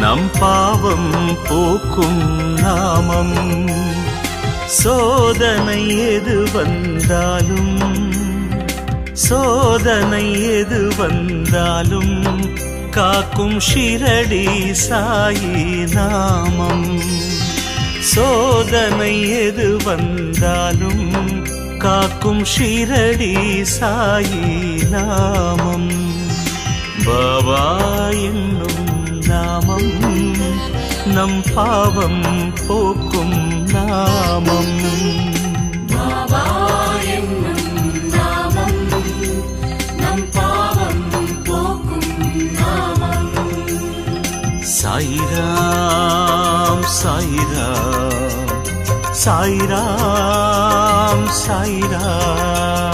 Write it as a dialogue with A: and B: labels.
A: நம் பாவம் போக்கும் நாமம். சோதனை எது வந்தாலும், சோதனை எது வந்தாலும் காக்கும் ஷிரடி சாயி நாமம். சோதனை எது வந்தாலும் காக்கும் ஷிரடி சாயி நாமம். பாபா என்னும் நாமம் நம் பாவம் போக்கும் நாமம்.
B: பாபா என்னும் நாமம் நம் பாவம் போக்கும் நாமம்.
A: சாயிராம் சாயிராம் சாயிராம் சாயிராம்.